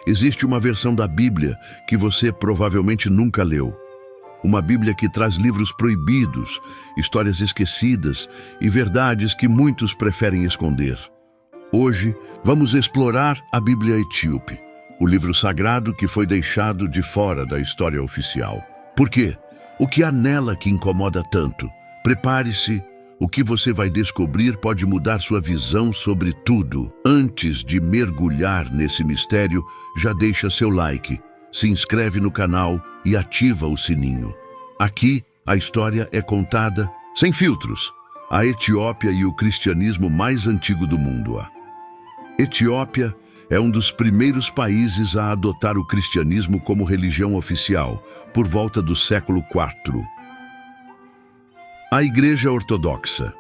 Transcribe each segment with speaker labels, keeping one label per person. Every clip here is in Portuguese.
Speaker 1: Existe uma versão da Bíblia que você provavelmente nunca leu. Uma Bíblia que traz livros proibidos, histórias esquecidas e verdades que muitos preferem esconder. Hoje, vamos explorar a Bíblia Etíope, o livro sagrado que foi deixado de fora da história oficial. Por quê? O que há nela que incomoda tanto? Prepare-se, o que você vai descobrir pode mudar sua visão sobre tudo. Antes de mergulhar nesse mistério, já deixa seu like, se inscreve no canal e ativa o sininho. Aqui, a história é contada sem filtros. A Etiópia e o cristianismo mais antigo do mundo. A Etiópia é um dos primeiros países a adotar o cristianismo como religião oficial, por volta do século IV. A Igreja Ortodoxa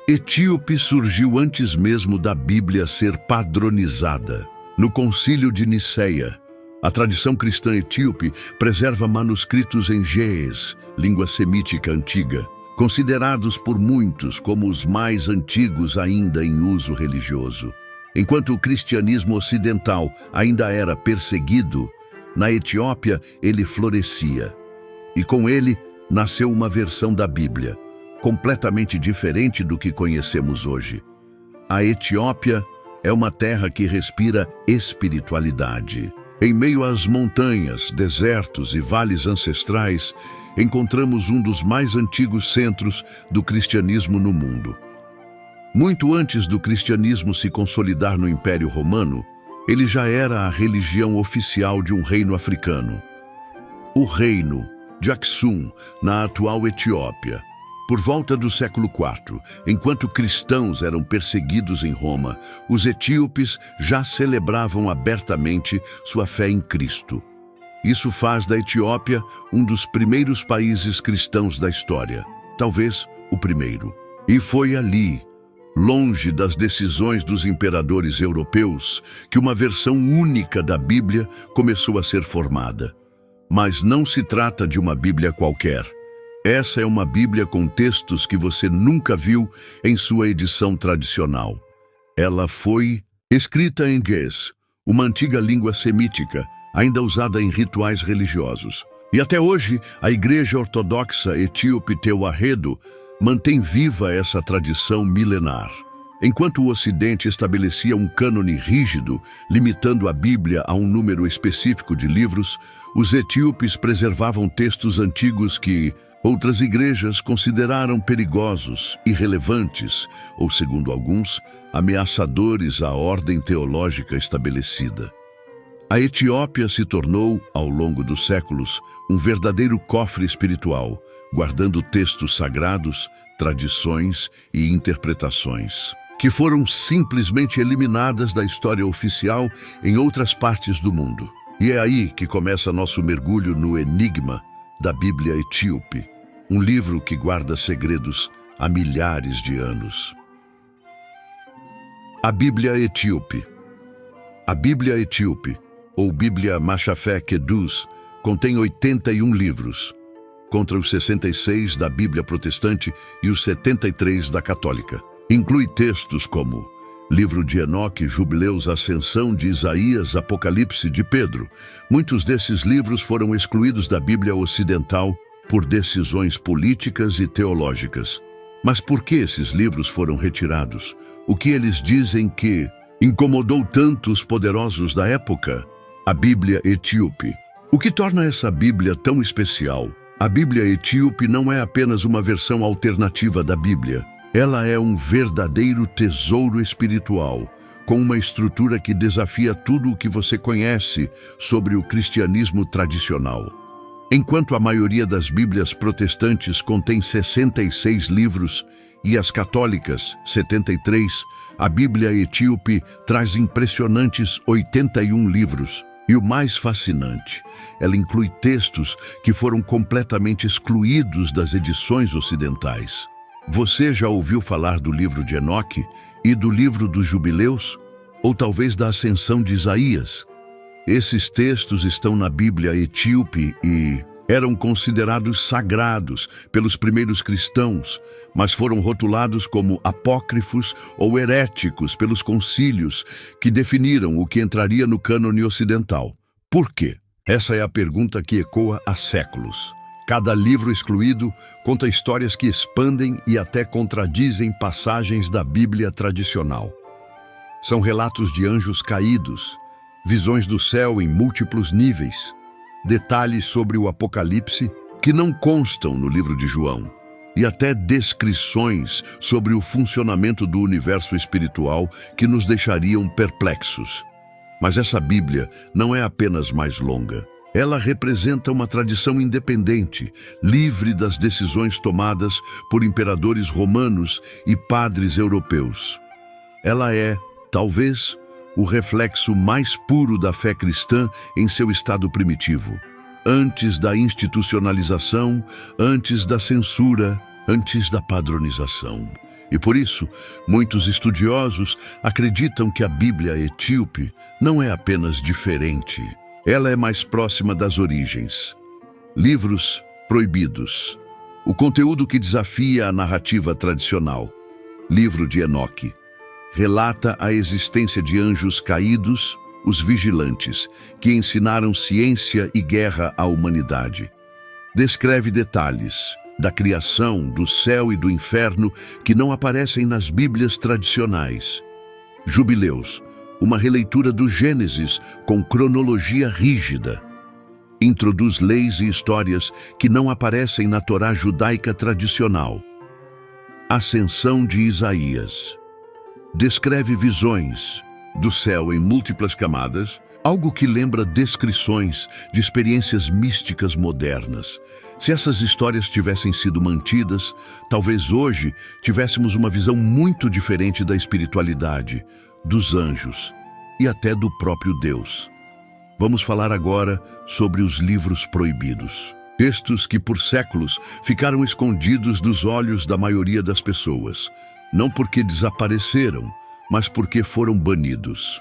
Speaker 1: Etíope surgiu antes mesmo da Bíblia ser padronizada. No Concílio de Niceia, a tradição cristã etíope preserva manuscritos em ge'ez, língua semítica antiga, considerados por muitos como os mais antigos ainda em uso religioso. Enquanto o cristianismo ocidental ainda era perseguido, na Etiópia ele florescia. E com ele nasceu uma versão da Bíblia, completamente diferente do que conhecemos hoje. A Etiópia é uma terra que respira espiritualidade. Em meio às montanhas, desertos e vales ancestrais, encontramos um dos mais antigos centros do cristianismo no mundo. Muito antes do cristianismo se consolidar no Império Romano, ele já era a religião oficial de um reino africano. O reino de Aksum, na atual Etiópia. Por volta do século IV, enquanto cristãos eram perseguidos em Roma, os etíopes já celebravam abertamente sua fé em Cristo. Isso faz da Etiópia um dos primeiros países cristãos da história, talvez o primeiro. E foi ali, longe das decisões dos imperadores europeus, que uma versão única da Bíblia começou a ser formada. Mas não se trata de uma Bíblia qualquer. Essa é uma Bíblia com textos que você nunca viu em sua edição tradicional. Ela foi escrita em ge'ez, uma antiga língua semítica, ainda usada em rituais religiosos. E até hoje, a Igreja Ortodoxa Etíope Tewahedo mantém viva essa tradição milenar. Enquanto o Ocidente estabelecia um cânone rígido, limitando a Bíblia a um número específico de livros, os etíopes preservavam textos antigos que outras igrejas consideraram perigosos, irrelevantes, ou, segundo alguns, ameaçadores à ordem teológica estabelecida. A Etiópia se tornou, ao longo dos séculos, um verdadeiro cofre espiritual, guardando textos sagrados, tradições e interpretações, que foram simplesmente eliminadas da história oficial em outras partes do mundo. E é aí que começa nosso mergulho no enigma da Bíblia Etíope, um livro que guarda segredos há milhares de anos. A Bíblia Etíope. A Bíblia Etíope, ou Bíblia Machafé Kedus, contém 81 livros, contra os 66 da Bíblia Protestante e os 73 da Católica. Inclui textos como Livro de Enoque, Jubileus, Ascensão de Isaías, Apocalipse de Pedro. Muitos desses livros foram excluídos da Bíblia Ocidental por decisões políticas e teológicas. Mas por que esses livros foram retirados? O que eles dizem que incomodou tanto os poderosos da época? A Bíblia Etíope. O que torna essa Bíblia tão especial? A Bíblia Etíope não é apenas uma versão alternativa da Bíblia. Ela é um verdadeiro tesouro espiritual, com uma estrutura que desafia tudo o que você conhece sobre o cristianismo tradicional. Enquanto a maioria das Bíblias protestantes contém 66 livros e as católicas 73, a Bíblia Etíope traz impressionantes 81 livros. E o mais fascinante, ela inclui textos que foram completamente excluídos das edições ocidentais. Você já ouviu falar do livro de Enoque e do livro dos Jubileus? Ou talvez da Ascensão de Isaías? Esses textos estão na Bíblia Etíope e Eram considerados sagrados pelos primeiros cristãos, mas foram rotulados como apócrifos ou heréticos pelos concílios que definiram o que entraria no cânone ocidental. Por quê? Essa é a pergunta que ecoa há séculos. Cada livro excluído conta histórias que expandem e até contradizem passagens da Bíblia tradicional. São relatos de anjos caídos, visões do céu em múltiplos níveis, detalhes sobre o Apocalipse que não constam no livro de João, e até descrições sobre o funcionamento do universo espiritual que nos deixariam perplexos. Mas essa Bíblia não é apenas mais longa. Ela representa uma tradição independente, livre das decisões tomadas por imperadores romanos e padres europeus. Ela é, talvez, o reflexo mais puro da fé cristã em seu estado primitivo. Antes da institucionalização, antes da censura, antes da padronização. E por isso, muitos estudiosos acreditam que a Bíblia etíope não é apenas diferente. Ela é mais próxima das origens. Livros proibidos. O conteúdo que desafia a narrativa tradicional. Livro de Enoque. Relata a existência de anjos caídos, os vigilantes, que ensinaram ciência e guerra à humanidade. Descreve detalhes da criação, do céu e do inferno que não aparecem nas Bíblias tradicionais. Jubileus, uma releitura do Gênesis com cronologia rígida. Introduz leis e histórias que não aparecem na Torá judaica tradicional. Ascensão de Isaías. Descreve visões do céu em múltiplas camadas, algo que lembra descrições de experiências místicas modernas. Se essas histórias tivessem sido mantidas, talvez hoje tivéssemos uma visão muito diferente da espiritualidade, dos anjos e até do próprio Deus. Vamos falar agora sobre os livros proibidos. Textos que por séculos ficaram escondidos dos olhos da maioria das pessoas, não porque desapareceram, mas porque foram banidos.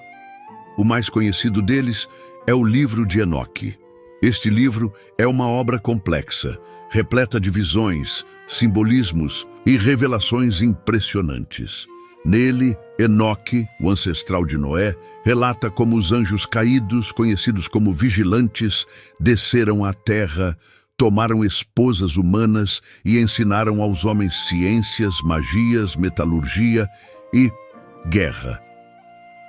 Speaker 1: O mais conhecido deles é o livro de Enoque. Este livro é uma obra complexa, repleta de visões, simbolismos e revelações impressionantes. Nele, Enoque, o ancestral de Noé, relata como os anjos caídos, conhecidos como vigilantes, desceram à terra, tomaram esposas humanas e ensinaram aos homens ciências, magias, metalurgia e guerra.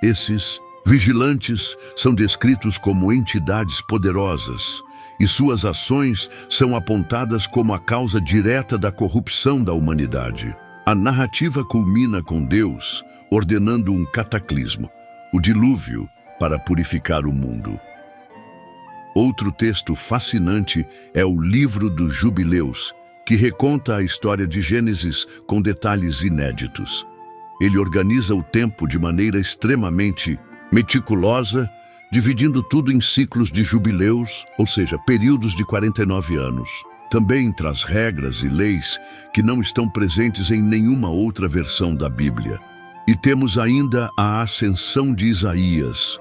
Speaker 1: Esses vigilantes são descritos como entidades poderosas e suas ações são apontadas como a causa direta da corrupção da humanidade. A narrativa culmina com Deus ordenando um cataclismo, o dilúvio, para purificar o mundo. Outro texto fascinante é o Livro dos Jubileus, que reconta a história de Gênesis com detalhes inéditos. Ele organiza o tempo de maneira extremamente meticulosa, dividindo tudo em ciclos de jubileus, ou seja, períodos de 49 anos. Também traz regras e leis que não estão presentes em nenhuma outra versão da Bíblia. E temos ainda a Ascensão de Isaías,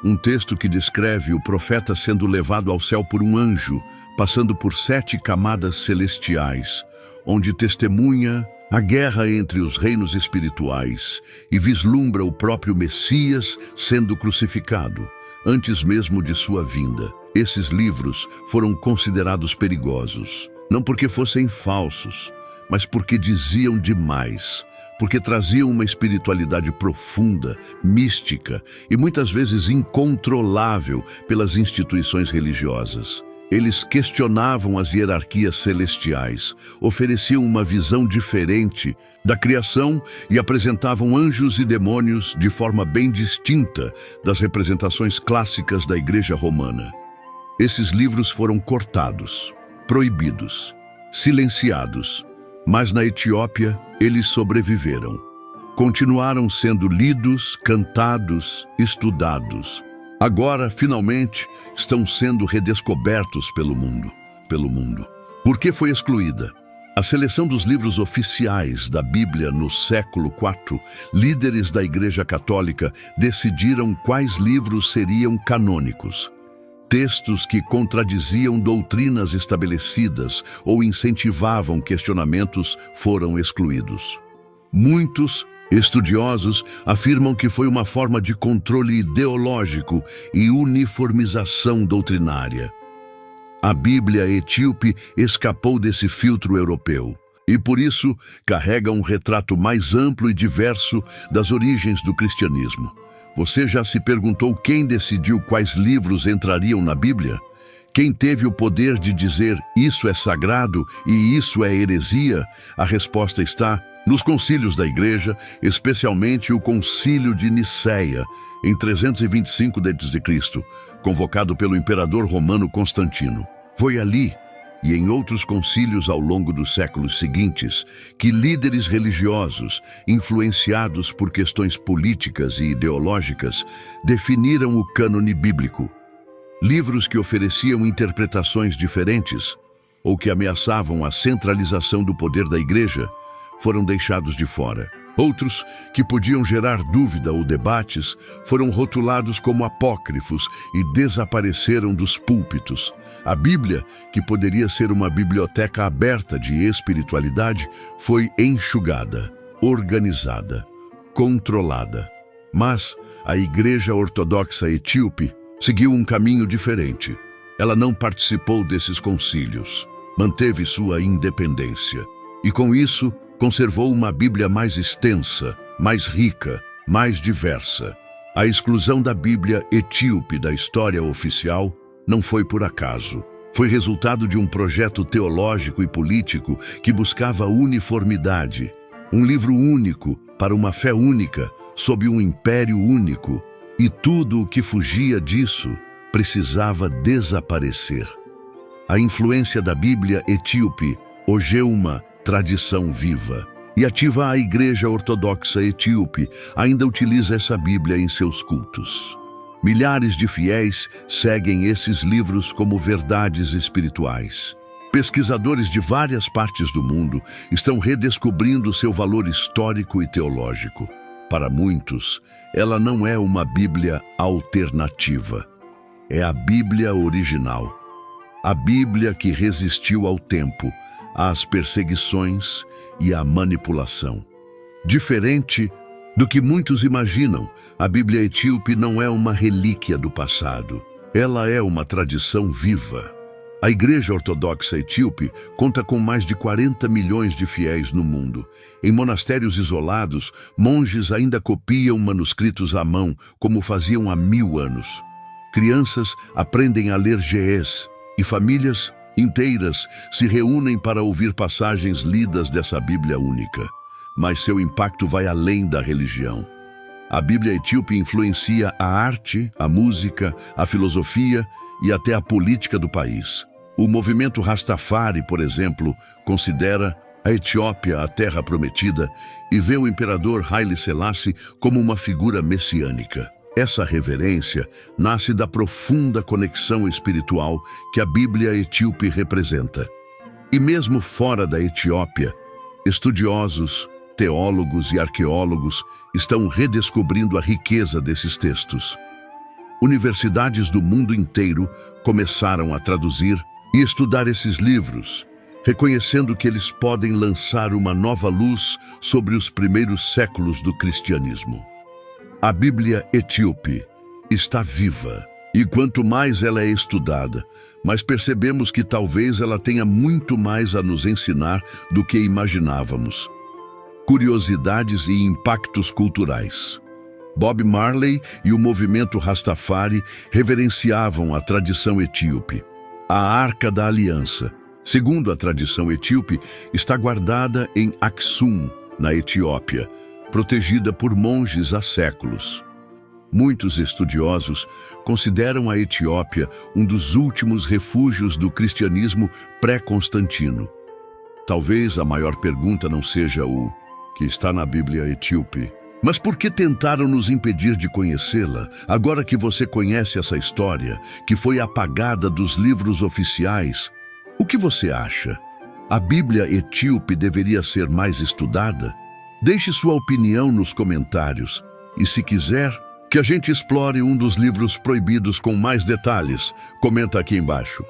Speaker 1: um texto que descreve o profeta sendo levado ao céu por um anjo, passando por 7 camadas celestiais, onde testemunha a guerra entre os reinos espirituais e vislumbra o próprio Messias sendo crucificado, antes mesmo de sua vinda. Esses livros foram considerados perigosos, não porque fossem falsos, mas porque diziam demais, porque traziam uma espiritualidade profunda, mística e muitas vezes incontrolável pelas instituições religiosas. Eles questionavam as hierarquias celestiais, ofereciam uma visão diferente da criação e apresentavam anjos e demônios de forma bem distinta das representações clássicas da Igreja Romana. Esses livros foram cortados, proibidos, silenciados, mas na Etiópia eles sobreviveram. Continuaram sendo lidos, cantados, estudados. Agora, finalmente, estão sendo redescobertos pelo mundo. Por que foi excluída? A seleção dos livros oficiais da Bíblia no século IV, líderes da Igreja Católica decidiram quais livros seriam canônicos. Textos que contradiziam doutrinas estabelecidas ou incentivavam questionamentos foram excluídos. Muitos estudiosos afirmam que foi uma forma de controle ideológico e uniformização doutrinária. A Bíblia etíope escapou desse filtro europeu e, por isso, carrega um retrato mais amplo e diverso das origens do cristianismo. Você já se perguntou quem decidiu quais livros entrariam na Bíblia? Quem teve o poder de dizer isso é sagrado e isso é heresia? A resposta está nos concílios da Igreja, especialmente o Concílio de Nicéia, em 325 d.C., convocado pelo imperador romano Constantino. Foi ali, e em outros concílios ao longo dos séculos seguintes, que líderes religiosos, influenciados por questões políticas e ideológicas, definiram o cânone bíblico. Livros que ofereciam interpretações diferentes ou que ameaçavam a centralização do poder da Igreja foram deixados de fora. Outros, que podiam gerar dúvida ou debates, foram rotulados como apócrifos e desapareceram dos púlpitos. A Bíblia, que poderia ser uma biblioteca aberta de espiritualidade, foi enxugada, organizada, controlada. Mas a Igreja Ortodoxa Etíope seguiu um caminho diferente. Ela não participou desses concílios, manteve sua independência e, com isso, conservou uma Bíblia mais extensa, mais rica, mais diversa. A exclusão da Bíblia etíope da história oficial não foi por acaso. Foi resultado de um projeto teológico e político que buscava uniformidade, um livro único para uma fé única, sob um império único, e tudo o que fugia disso precisava desaparecer. A influência da Bíblia etíope hoje é uma tradição viva e ativa. A Igreja Ortodoxa Etíope ainda utiliza essa Bíblia em seus cultos. Milhares de fiéis seguem esses livros como verdades espirituais. Pesquisadores de várias partes do mundo estão redescobrindo seu valor histórico e teológico. Para muitos, ela não é uma Bíblia alternativa. É a Bíblia original. A Bíblia que resistiu ao tempo, às perseguições e à manipulação. Diferente do que muitos imaginam, a Bíblia etíope não é uma relíquia do passado. Ela é uma tradição viva. A Igreja Ortodoxa Etíope conta com mais de 40 milhões de fiéis no mundo. Em monastérios isolados, monges ainda copiam manuscritos à mão, como faziam há 1000 anos. Crianças aprendem a ler ge'ez e famílias inteiras se reúnem para ouvir passagens lidas dessa Bíblia única. Mas seu impacto vai além da religião. A Bíblia etíope influencia a arte, a música, a filosofia e até a política do país. O movimento Rastafari, por exemplo, considera a Etiópia a terra prometida e vê o imperador Haile Selassie como uma figura messiânica. Essa reverência nasce da profunda conexão espiritual que a Bíblia etíope representa. E mesmo fora da Etiópia, estudiosos, teólogos e arqueólogos estão redescobrindo a riqueza desses textos. Universidades do mundo inteiro começaram a traduzir e estudar esses livros, reconhecendo que eles podem lançar uma nova luz sobre os primeiros séculos do cristianismo. A Bíblia etíope está viva, e quanto mais ela é estudada, mais percebemos que talvez ela tenha muito mais a nos ensinar do que imaginávamos. Curiosidades e impactos culturais. Bob Marley e o movimento Rastafari reverenciavam a tradição etíope. A Arca da Aliança, segundo a tradição etíope, está guardada em Aksum, na Etiópia, protegida por monges há séculos. Muitos estudiosos consideram a Etiópia um dos últimos refúgios do cristianismo pré-Constantino. Talvez a maior pergunta não seja o que está na Bíblia etíope, mas por que tentaram nos impedir de conhecê-la, agora que você conhece essa história, que foi apagada dos livros oficiais? O que você acha? A Bíblia etíope deveria ser mais estudada? Deixe sua opinião nos comentários e, se quiser, Que a gente explore um dos livros proibidos com mais detalhes? Comenta aqui embaixo.